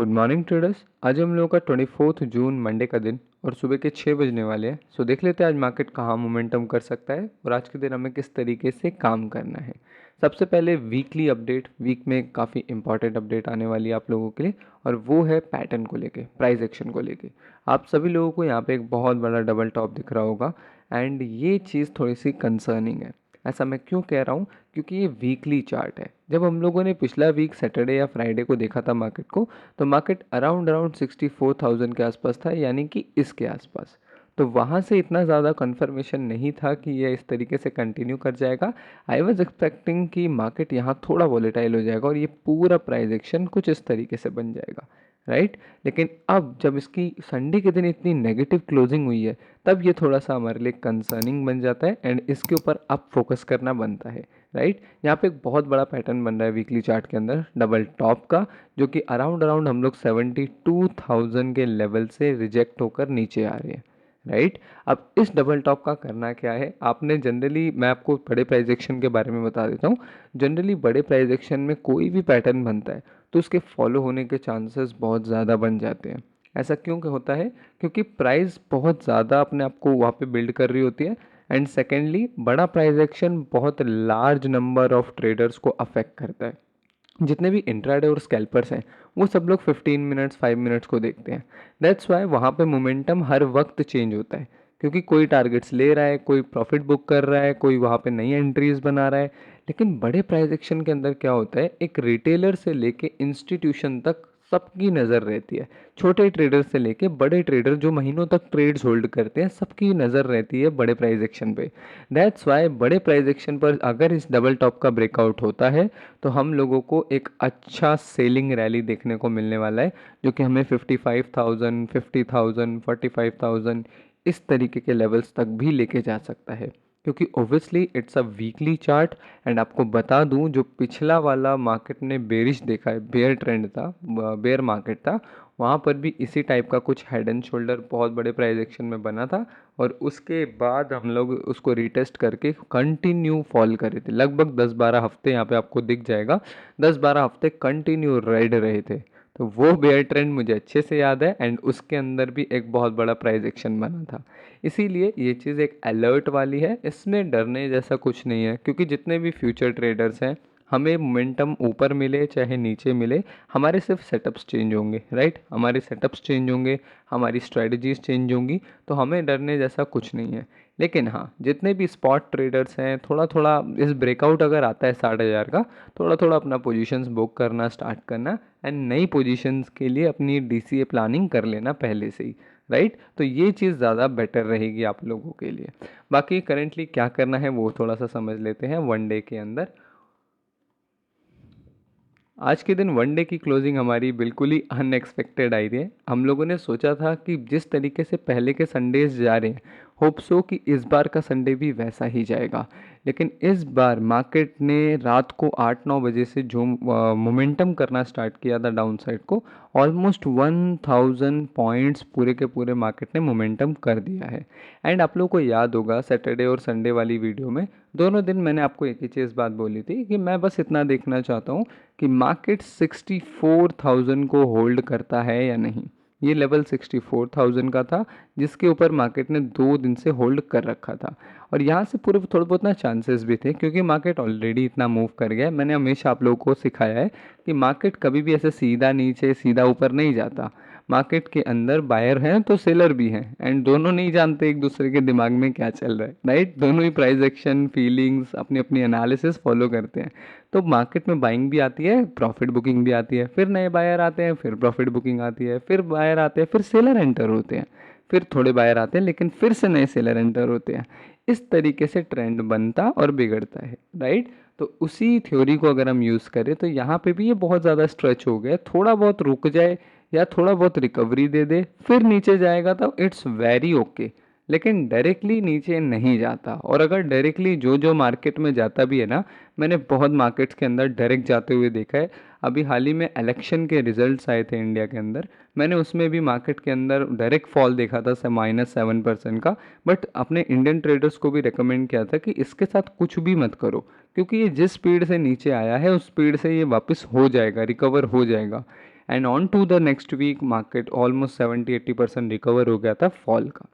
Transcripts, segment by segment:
Good morning traders. आज हम लोगों का 24 जून मंडे का दिन और सुबह के 6 बजने वाले हैं। सो देख लेते हैं आज मार्केट कहाँ मोमेंटम कर सकता है और आज के दिन हमें किस तरीके से काम करना है। सबसे पहले वीकली अपडेट, वीक में काफ़ी इंपॉर्टेंट अपडेट आने वाली है आप लोगों के लिए और वो है पैटर्न को लेके, प्राइस एक्शन को लेके। आप सभी लोगों को यहाँ पे एक बहुत बड़ा डबल टॉप दिख रहा होगा एंड ये चीज़ थोड़ी सी कंसर्निंग है। ऐसा मैं क्यों कह रहा हूँ? क्योंकि ये वीकली चार्ट है। जब हम लोगों ने पिछला वीक सैटरडे या फ्राइडे को देखा था मार्केट को, तो मार्केट अराउंड अराउंड 64,000 के आसपास था, यानी कि इसके आसपास। तो वहाँ से इतना ज़्यादा कन्फर्मेशन नहीं था कि ये इस तरीके से कंटिन्यू कर जाएगा। आई वॉज एक्सपेक्टिंग कि मार्केट यहाँ थोड़ा वॉलेटाइल हो जाएगा और ये पूरा प्राइस एक्शन कुछ इस तरीके से बन जाएगा, राइट। लेकिन अब जब इसकी संडे के दिन इतनी नेगेटिव क्लोजिंग हुई है, तब ये थोड़ा सा हमारे लिए कंसर्निंग बन जाता है एंड इसके ऊपर अब फोकस करना बनता है, राइट। यहाँ पे एक बहुत बड़ा पैटर्न बन रहा है वीकली चार्ट के अंदर डबल टॉप का, जो कि अराउंड अराउंड हम लोग 72,000 के लेवल से रिजेक्ट होकर नीचे आ रहे हैं, राइट। अब इस डबल टॉप का करना क्या है, आपने जनरली, मैं आपको बड़े प्राइस एक्शन के बारे में बता देता हूँ। जनरली बड़े प्राइस एक्शन में कोई भी पैटर्न बनता है तो उसके फॉलो होने के चांसेस बहुत ज़्यादा बन जाते हैं। ऐसा क्यों होता है? क्योंकि प्राइस बहुत ज़्यादा अपने आप को वहाँ पे बिल्ड कर रही होती है एंड सेकेंडली बड़ा प्राइस एक्शन बहुत लार्ज नंबर ऑफ ट्रेडर्स को अफेक्ट करता है। जितने भी इंट्राडे और स्कैल्पर्स हैं वो सब लोग 15 मिनट्स 5 मिनट्स को देखते हैं। दैट्स वाई वहाँ पे मोमेंटम हर वक्त चेंज होता है, क्योंकि कोई टारगेट्स ले रहा है, कोई प्रॉफिट बुक कर रहा है, कोई वहाँ पे नई एंट्रीज बना रहा है। लेकिन बड़े प्राइस एक्शन के अंदर क्या होता है, एक रिटेलर से लेके इंस्टीट्यूशन तक सबकी नज़र रहती है। छोटे ट्रेडर से लेके बड़े ट्रेडर जो महीनों तक ट्रेड्स होल्ड करते हैं, सबकी नज़र रहती है बड़े प्राइस एक्शन पे। दैट्स वाई बड़े प्राइस एक्शन पर अगर इस डबल टॉप का ब्रेकआउट होता है तो हम लोगों को एक अच्छा सेलिंग रैली देखने को मिलने वाला है, जो कि हमें 55,000, 50,000, 45,000 इस तरीके के लेवल्स तक भी लेके जा सकता है। क्योंकि obviously it's a weekly chart and आपको बता दूं, जो पिछला वाला मार्केट ने बेरिश देखा है, बेयर ट्रेंड था, बेयर मार्केट था, वहाँ पर भी इसी टाइप का कुछ हेड एंड शोल्डर बहुत बड़े प्राइस एक्शन में बना था और उसके बाद हम लोग उसको रिटेस्ट करके कंटिन्यू फॉल कर रहे थे। लगभग 10-12 हफ्ते यहाँ पे आपको दिख जाएगा, 10-12 हफ्ते कंटिन्यू रेड रहे थे। तो वो बेयर ट्रेंड मुझे अच्छे से याद है एंड उसके अंदर भी एक बहुत बड़ा प्राइस एक्शन बना था। इसीलिए ये चीज़ एक अलर्ट वाली है, इसमें डरने जैसा कुछ नहीं है। क्योंकि जितने भी फ्यूचर ट्रेडर्स हैं, हमें मोमेंटम ऊपर मिले चाहे नीचे मिले, हमारे सिर्फ सेटअप्स चेंज होंगे, राइट। हमारे सेटअप्स चेंज होंगे, हमारी स्ट्रेटजीज चेंज होंगी, तो हमें डरने जैसा कुछ नहीं है। लेकिन हाँ, जितने भी स्पॉट ट्रेडर्स हैं, थोड़ा थोड़ा इस ब्रेकआउट अगर आता है 60,000 का, थोड़ा थोड़ा अपना पोजीशंस बुक करना स्टार्ट करना एंड नई पोजीशंस के लिए अपनी डीसीए प्लानिंग कर लेना पहले से ही, राइट। तो ये चीज़ ज़्यादा बेटर रहेगी आप लोगों के लिए। बाकी करेंटली क्या करना है वो थोड़ा सा समझ लेते हैं वन डे के अंदर। आज के दिन वनडे की क्लोजिंग हमारी बिल्कुल ही अनएक्सपेक्टेड आई थी। हम लोगों ने सोचा था कि जिस तरीके से पहले के संडेज जा रहे हैं, होप सो कि इस बार का संडे भी वैसा ही जाएगा। लेकिन इस बार मार्केट ने रात को 8-9 बजे से जो मोमेंटम करना स्टार्ट किया था डाउन साइड को, ऑलमोस्ट 1000 पॉइंट्स पूरे के पूरे मार्केट ने मोमेंटम कर दिया है। एंड आप लोगों को याद होगा सैटरडे और संडे वाली वीडियो में दोनों दिन मैंने आपको एक ही चीज़ बात बोली थी कि मैं बस इतना देखना चाहता हूँ कि मार्केट 64,000 को होल्ड करता है या नहीं। ये लेवल 64,000 का था जिसके ऊपर मार्केट ने 2 दिन से होल्ड कर रखा था और यहाँ से पूरे थोड़े बहुत ना चांसेस भी थे, क्योंकि मार्केट ऑलरेडी इतना मूव कर गया है। मैंने हमेशा आप लोगों को सिखाया है कि मार्केट कभी भी ऐसे सीधा नीचे सीधा ऊपर नहीं जाता। मार्केट के अंदर बायर हैं तो सेलर भी हैं एंड दोनों नहीं जानते एक दूसरे के दिमाग में क्या चल रहा है, राइट। दोनों ही प्राइस एक्शन, फीलिंग्स, अपनी अपनी एनालिसिस फॉलो करते हैं। तो मार्केट में बाइंग भी आती है, प्रॉफिट बुकिंग भी आती है, फिर नए बायर आते हैं, फिर प्रॉफिट बुकिंग आती है, फिर बायर आते हैं, फिर सेलर एंटर होते हैं, फिर थोड़े बायर आते हैं लेकिन फिर से नए सेलर एंटर होते हैं। इस तरीके से ट्रेंड बनता और बिगड़ता है, राइट। तो उसी थ्योरी को अगर हम यूज़ करें तो यहाँ पे भी ये बहुत ज़्यादा स्ट्रेच हो गया, थोड़ा बहुत रुक जाए या थोड़ा बहुत रिकवरी दे दे फिर नीचे जाएगा तो इट्स वेरी ओके। लेकिन डायरेक्टली नीचे नहीं जाता, और अगर डायरेक्टली जो जो मार्केट में जाता भी है ना, मैंने बहुत मार्केट्स के अंदर डायरेक्ट जाते हुए देखा है। अभी हाल ही में इलेक्शन के रिजल्ट्स आए थे इंडिया के अंदर, मैंने उसमें भी मार्केट के अंदर डायरेक्ट फॉल देखा था -7% का। बट अपने इंडियन ट्रेडर्स को भी रिकमेंड किया था कि इसके साथ कुछ भी मत करो, क्योंकि ये जिस स्पीड से नीचे आया है उस स्पीड से ये वापस हो जाएगा, रिकवर हो जाएगा। And on to the next week market almost 70-80% recover हो गया था फॉल का।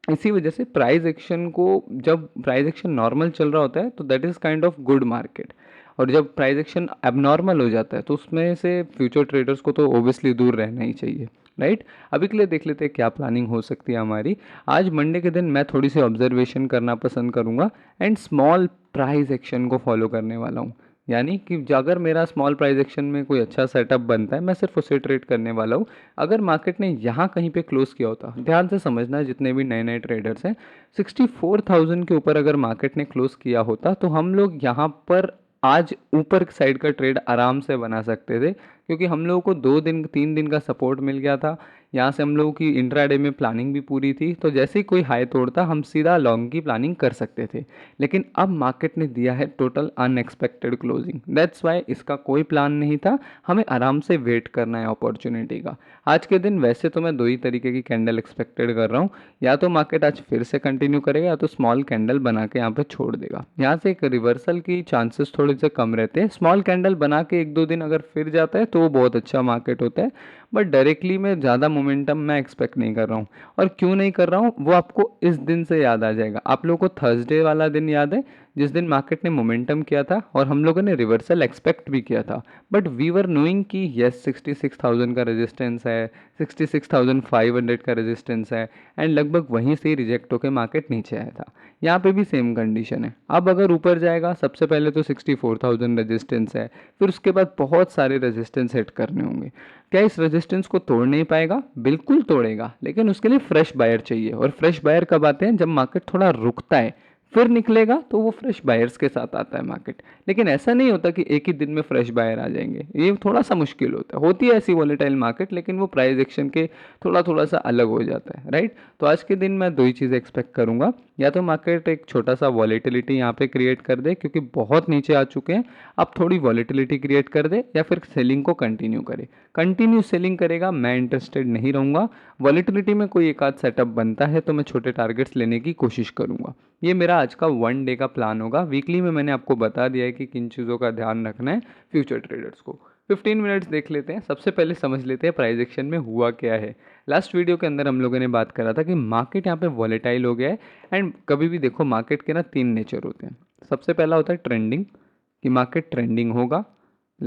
इसी वजह से प्राइस एक्शन को, जब प्राइस एक्शन नॉर्मल चल रहा होता है तो that is kind of good market, और जब प्राइस एक्शन एबनॉर्मल हो जाता है तो उसमें से फ्यूचर ट्रेडर्स को तो ओबियसली दूर रहना ही चाहिए, राइट। अभी के लिए देख लेते हैं क्या प्लानिंग हो सकती है हमारी। आज मंडे के दिन मैं थोड़ी सी ऑब्जर्वेशन करना पसंद करूँगा एंड स्मॉल प्राइस एक्शन को फॉलो करने वाला हूँ। यानी कि अगर मेरा स्मॉल प्राइस एक्शन में कोई अच्छा सेटअप बनता है, मैं सिर्फ उसे ट्रेड करने वाला हूँ। अगर मार्केट ने यहाँ कहीं पे क्लोज किया होता, ध्यान से समझना जितने भी नए नए ट्रेडर्स हैं, 64,000 के ऊपर अगर मार्केट ने क्लोज किया होता तो हम लोग यहाँ पर आज ऊपर साइड का ट्रेड आराम से बना सकते थे, क्योंकि हम लोगों को 2 दिन 3 दिन का सपोर्ट मिल गया था। यहाँ से हम लोगों की इंट्राडे में प्लानिंग भी पूरी थी, तो जैसे ही कोई हाई तोड़ता हम सीधा लॉन्ग की प्लानिंग कर सकते थे। लेकिन अब मार्केट ने दिया है total unexpected closing, that's why इसका कोई प्लान नहीं था, हमें आराम से वेट करना है अपॉर्चुनिटी का। आज के दिन वैसे तो मैं दो ही तरीके की कैंडल एक्सपेक्टेड कर रहा हूँ, या तो मार्केट आज फिर से कंटिन्यू करेगा या तो स्मॉल कैंडल बना के यहाँ पे छोड़ देगा। यहाँ से एक रिवर्सल की चांसेस थोड़े से कम रहते हैं। स्मॉल कैंडल बना के 1-2 दिन अगर फिर जाता है तो वो बहुत अच्छा मार्केट होता है, बट डायरेक्टली में ज़्यादा मोमेंटम मैं एक्सपेक्ट नहीं कर रहा हूँ। और क्यों नहीं कर रहा हूँ वो आपको इस दिन से याद आ जाएगा। आप लोगों को थर्सडे वाला दिन याद है, जिस दिन मार्केट ने मोमेंटम किया था और हम लोगों ने रिवर्सल एक्सपेक्ट भी किया था, बट वी वर नोइंग कि यस 66,000 का रेजिस्टेंस है, 66,500 का रेजिस्टेंस है, एंड लगभग वहीं से ही रिजेक्ट होकर मार्केट नीचे आया था। यहाँ पे भी सेम कंडीशन है। अब अगर ऊपर जाएगा, सबसे पहले तो 64,000 रेजिस्टेंस है, फिर उसके बाद बहुत सारे रेजिस्टेंस हिट करने होंगे। क्या इस रेजिस्टेंस को तोड़ नहीं पाएगा? बिल्कुल तोड़ेगा, लेकिन उसके लिए फ्रेश बायर चाहिए। और फ्रेश बायर कब आते हैं? जब मार्केट थोड़ा रुकता है फिर निकलेगा, तो वो फ्रेश बायर्स के साथ आता है मार्केट। लेकिन ऐसा नहीं होता कि एक ही दिन में फ्रेश बायर आ जाएंगे, ये थोड़ा सा मुश्किल होता है। होती है ऐसी वॉलेटाइल मार्केट, लेकिन वो प्राइस एक्शन के थोड़ा थोड़ा सा अलग हो जाता है, राइट। तो आज के दिन मैं दो ही चीज़ें एक्सपेक्ट करूंगा, या तो मार्केट एक छोटा सा वॉलेटिलिटी यहाँ पे क्रिएट कर दे क्योंकि बहुत नीचे आ चुके हैं, अब थोड़ी वॉलेटिलिटी क्रिएट कर दे, या फिर सेलिंग को कंटिन्यू करे। कंटिन्यू सेलिंग करेगा, मैं इंटरेस्टेड नहीं रहूँगा। वॉलेटिलिटी में कोई एक आध सेटअप बनता है तो मैं छोटे टारगेट्स लेने की कोशिश करूँगा। ये मेरा आज का 1 डे का प्लान होगा। वीकली में मैंने आपको बता दिया है कि किन चीज़ों का ध्यान रखना है फ्यूचर ट्रेडर्स को। 15 मिनट्स देख लेते हैं। सबसे पहले समझ लेते हैं प्राइस एक्शन में हुआ क्या है। लास्ट वीडियो के अंदर हम लोगों ने बात करा था कि मार्केट यहाँ पे वॉलेटाइल हो गया है, एंड कभी भी देखो मार्केट के ना 3 नेचर होते हैं। सबसे पहला होता है ट्रेंडिंग, कि मार्केट ट्रेंडिंग होगा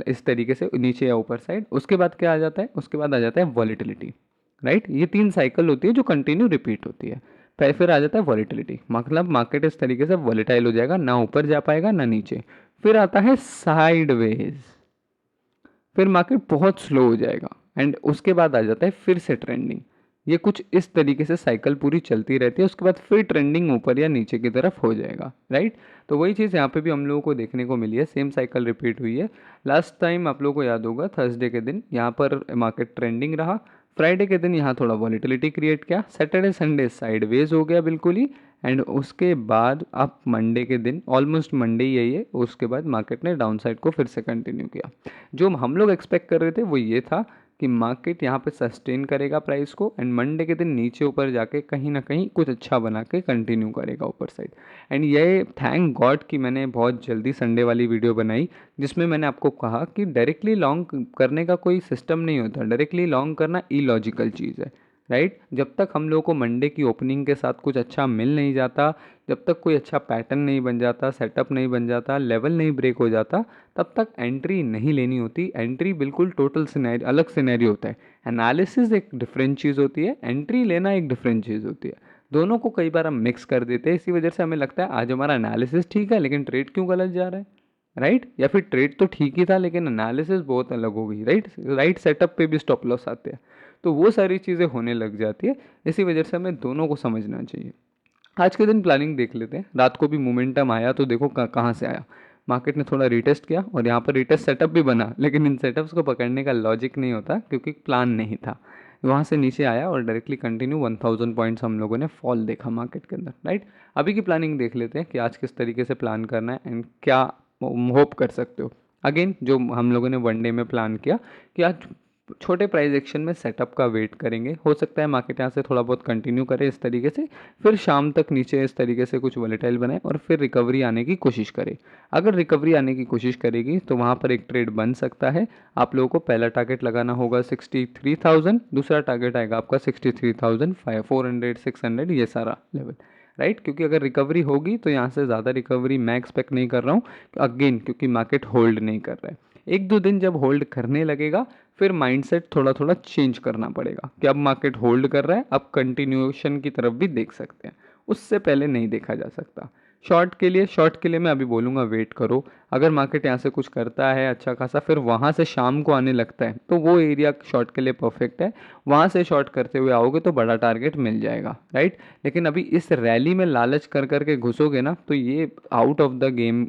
इस तरीके से नीचे या ऊपर साइड। उसके बाद क्या आ जाता है? उसके बाद आ जाता है वॉलेटिलिटी, राइट। ये 3 साइकिल होती है जो कंटिन्यू रिपीट होती है। फिर आ जाता है वॉलेटिलिटी, मतलब मार्केट इस तरीके से वॉलेटाइल हो जाएगा, ना ऊपर जा पाएगा ना नीचे। फिर आता है साइडवेज, फिर मार्केट बहुत स्लो हो जाएगा, एंड उसके बाद आ जाता है फिर से ट्रेंडिंग। ये कुछ इस तरीके से साइकिल पूरी चलती रहती है। उसके बाद फिर ट्रेंडिंग ऊपर या नीचे की तरफ हो जाएगा, राइट। तो वही चीज़ यहाँ पे भी हम लोगों को देखने को मिली है, सेम साइकिल रिपीट हुई है। लास्ट टाइम आप लोगों को याद होगा थर्सडे के दिन यहाँ पर मार्केट ट्रेंडिंग रहा, फ्राइडे के दिन यहाँ थोड़ा वॉलेटिलिटी क्रिएट किया, सैटरडे संडे साइडवेज हो गया बिल्कुल ही, एंड उसके बाद अब मंडे के दिन, ऑलमोस्ट मंडे ही यही है, उसके बाद मार्केट ने डाउन साइड को फिर से कंटिन्यू किया। जो हम लोग एक्सपेक्ट कर रहे थे वो ये था कि मार्केट यहाँ पे सस्टेन करेगा प्राइस को, एंड मंडे के दिन नीचे ऊपर जाके कहीं ना कहीं कुछ अच्छा बना के कंटिन्यू करेगा ऊपर साइड। एंड ये थैंक गॉड कि मैंने बहुत जल्दी संडे वाली वीडियो बनाई, जिसमें मैंने आपको कहा कि डायरेक्टली लॉन्ग करने का कोई सिस्टम नहीं होता, डायरेक्टली लॉन्ग करना इलॉजिकल चीज़ है, राइट। जब तक हम लोगों को मंडे की ओपनिंग के साथ कुछ अच्छा मिल नहीं जाता, जब तक कोई अच्छा पैटर्न नहीं बन जाता, सेटअप नहीं बन जाता, लेवल नहीं ब्रेक हो जाता, तब तक एंट्री नहीं लेनी होती। एंट्री बिल्कुल टोटल सिनेरियो, अलग सिनेरियो होता है। एनालिसिस एक डिफरेंट चीज़ होती है, एंट्री लेना एक डिफरेंट चीज़ होती है। दोनों को कई बार हम मिक्स कर देते हैं, इसी वजह से हमें लगता है आज हमारा एनालिसिस ठीक है लेकिन ट्रेड क्यों गलत जा रहा है, राइट। या फिर ट्रेड तो ठीक ही था लेकिन एनालिसिस बहुत अलग हो गई, राइट। राइट सेटअप पे भी स्टॉप लॉस आते हैं, तो वो सारी चीज़ें होने लग जाती है। इसी वजह से हमें दोनों को समझना चाहिए। आज के दिन प्लानिंग देख लेते हैं। रात को भी मोमेंटम आया तो देखो कहाँ से आया। मार्केट ने थोड़ा रिटेस्ट किया और यहाँ पर रिटेस्ट सेटअप भी बना, लेकिन इन सेटअप्स को पकड़ने का लॉजिक नहीं होता क्योंकि प्लान नहीं था। वहाँ से नीचे आया और डायरेक्टली कंटिन्यू 1000 पॉइंट्स हम लोगों ने फॉल देखा मार्केट के अंदर, राइट। अभी की प्लानिंग देख लेते हैं कि आज किस तरीके से प्लान करना है एंड क्या होप कर सकते हो। अगेन जो हम लोगों ने 1 डे में प्लान किया कि आज छोटे प्राइस एक्शन में सेटअप का वेट करेंगे। हो सकता है मार्केट यहाँ से थोड़ा बहुत कंटिन्यू करे इस तरीके से, फिर शाम तक नीचे इस तरीके से कुछ वॉलेटाइल बनाए और फिर रिकवरी आने की कोशिश करे। अगर रिकवरी आने की कोशिश करेगी तो वहाँ पर एक ट्रेड बन सकता है। आप लोगों को पहला टारगेट लगाना होगा 63,000, दूसरा टारगेट आएगा आपका 63,400 600, ये सारा लेवल, राइट। क्योंकि अगर रिकवरी होगी तो यहाँ से ज़्यादा रिकवरी मैं एक्सपेक्ट नहीं कर रहा हूँ अगेन, क्योंकि मार्केट होल्ड नहीं कर रहा है। एक दो दिन जब होल्ड करने लगेगा फिर माइंडसेट थोड़ा थोड़ा चेंज करना पड़ेगा कि अब मार्केट होल्ड कर रहा है, अब कंटिन्यूएशन की तरफ भी देख सकते हैं, उससे पहले नहीं देखा जा सकता। शॉर्ट के लिए मैं अभी बोलूँगा वेट करो। अगर मार्केट यहाँ से कुछ करता है अच्छा खासा, फिर वहाँ से शाम को आने लगता है, तो वो एरिया शॉर्ट के लिए परफेक्ट है। वहाँ से शॉर्ट करते हुए आओगे तो बड़ा टारगेट मिल जाएगा, राइट। लेकिन अभी इस रैली में लालच कर करके घुसोगे ना, तो ये आउट ऑफ द गेम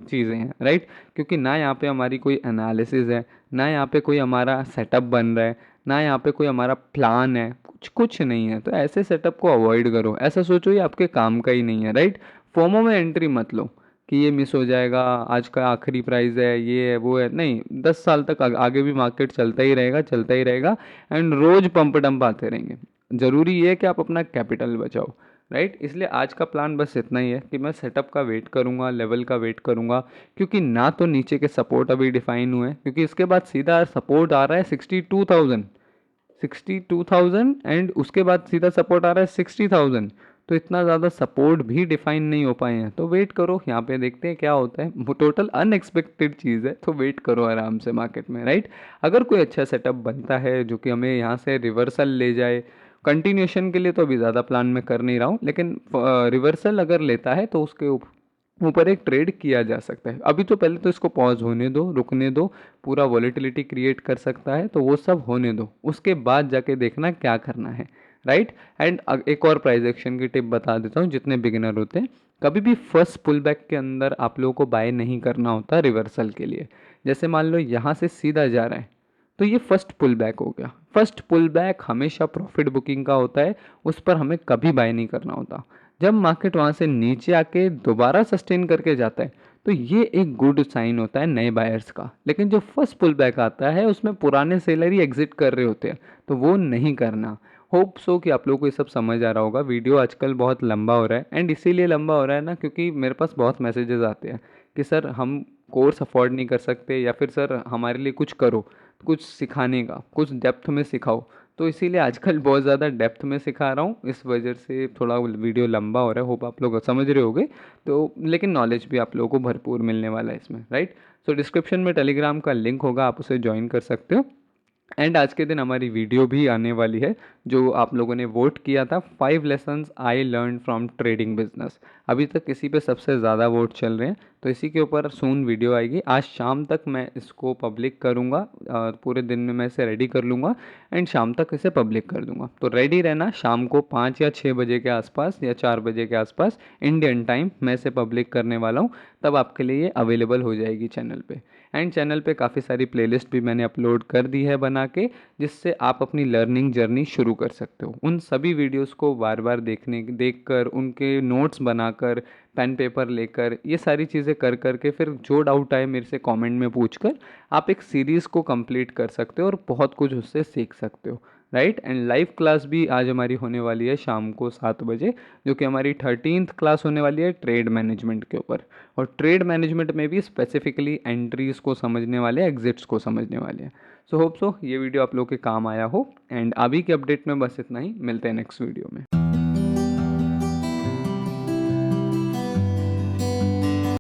चीज़ें हैं, राइट। क्योंकि ना यहाँ पे हमारी कोई एनालिसिस है, ना यहाँ पे कोई हमारा सेटअप बन रहा है, ना यहाँ पे कोई हमारा प्लान है, कुछ नहीं है। तो ऐसे सेटअप को अवॉइड करो, ऐसा सोचो ये आपके काम का ही नहीं है, राइट। फोमो में एंट्री मत लो कि ये मिस हो जाएगा, आज का आखिरी प्राइस है, ये है वो है, नहीं। 10 साल तक आगे भी मार्केट चलता ही रहेगा, चलता ही रहेगा, एंड रोज पंप डंप आते रहेंगे। ज़रूरी ये है कि आप अपना कैपिटल बचाओ, राइट। इसलिए आज का प्लान बस इतना ही है कि मैं सेटअप का वेट करूंगा, लेवल का वेट करूंगा, क्योंकि ना तो नीचे के सपोर्ट अभी डिफाइन हुए हैं, क्योंकि इसके बाद सीधा सपोर्ट आ रहा है 62,000 एंड उसके बाद सीधा सपोर्ट आ रहा है 60,000। तो इतना ज़्यादा सपोर्ट भी डिफाइन नहीं हो पाए हैं, तो वेट करो, यहाँ पे देखते हैं क्या होता है। वो टोटल अनएक्सपेक्टेड चीज़ है, तो वेट करो आराम से मार्केट में, राइट। अगर कोई अच्छा सेटअप बनता है जो कि हमें यहाँ से रिवर्सल ले जाए, कंटिन्यूशन के लिए तो अभी ज़्यादा प्लान में कर नहीं रहा हूँ, लेकिन रिवर्सल अगर लेता है तो उसके ऊपर एक ट्रेड किया जा सकता है। अभी तो पहले तो इसको पॉज होने दो, रुकने दो, पूरा वॉलेटिलिटी क्रिएट कर सकता है, तो वो सब होने दो, उसके बाद जाके देखना क्या करना है, राइट। एंड एक और प्राइस एक्शन की टिप बता देता हूँ जितने बिगिनर होते हैं, कभी भी फर्स्ट पुल बैक के अंदर आप लोगों को बाय नहीं करना होता रिवर्सल के लिए। जैसे मान लो यहाँ से सीधा जा रहा है, तो ये फर्स्ट पुल बैक हो गया। फर्स्ट पुल बैक हमेशा प्रॉफिट बुकिंग का होता है, उस पर हमें कभी बाय नहीं करना होता। जब मार्केट वहाँ से नीचे आके दोबारा सस्टेन करके जाता है, तो ये एक गुड साइन होता है नए बायर्स का। लेकिन जो फर्स्ट पुल बैक आता है उसमें पुराने सेलर ही एग्जिट कर रहे होते हैं, तो वो नहीं करना। होप सो कि आप लोगों को ये सब समझ आ रहा होगा। वीडियो आजकल बहुत लंबा हो रहा है, एंड इसीलिए लंबा हो रहा है ना, क्योंकि मेरे पास बहुत मैसेजेस आते हैं कि सर हम कोर्स अफोर्ड नहीं कर सकते, या फिर सर हमारे लिए कुछ करो, कुछ सिखाने का, कुछ डेप्थ में सिखाओ। तो इसीलिए आजकल बहुत ज़्यादा डेप्थ में सिखा रहा हूँ, इस वजह से थोड़ा वीडियो लंबा हो रहा है। होप आप लोग समझ रहे होगे। तो लेकिन नॉलेज भी आप लोगों को भरपूर मिलने वाला है इसमें, राइट। सो डिस्क्रिप्शन में टेलीग्राम का लिंक होगा, आप उसे ज्वाइन कर सकते हो। एंड आज के दिन हमारी वीडियो भी आने वाली है, जो आप लोगों ने वोट किया था, 5 lessons I learn from trading business. अभी तक इसी पे सबसे ज़्यादा वोट चल रहे हैं, तो इसी के ऊपर सून वीडियो आएगी। आज शाम तक मैं इसको पब्लिक करूँगा, पूरे दिन में मैं इसे रेडी कर लूँगा, एंड शाम तक इसे पब्लिक कर दूँगा। तो रेडी रहना, शाम को 5 या 6 बजे के आसपास या 4 बजे के आसपास इंडियन टाइम मैं इसे पब्लिक करने वाला हूँ। तब आपके लिए ये अवेलेबल हो जाएगी चैनल पे। एंड चैनल पे काफ़ी सारी प्लेलिस्ट भी मैंने अपलोड कर दी है बना के, जिससे आप अपनी लर्निंग जर्नी शुरू कर सकते हो। उन सभी वीडियोस को बार बार देखकर उनके नोट्स बनाकर, पेन पेपर लेकर, ये सारी चीज़ें कर कर के, फिर जो डाउट आए मेरे से कमेंट में पूछकर आप एक सीरीज़ को कंप्लीट कर सकते हो और बहुत कुछ उससे सीख सकते हो, राइट। एंड लाइव क्लास भी आज हमारी होने वाली है शाम को 7 बजे, जो कि हमारी 13th क्लास होने वाली है ट्रेड मैनेजमेंट के ऊपर। और ट्रेड मैनेजमेंट में भी स्पेसिफिकली एंट्रीज को समझने वाले, एग्जिट्स को समझने वाले हैं। सो होप सो ये वीडियो आप लोग के काम आया हो। एंड अभी के अपडेट में बस इतना ही, मिलते हैं नेक्स्ट वीडियो में।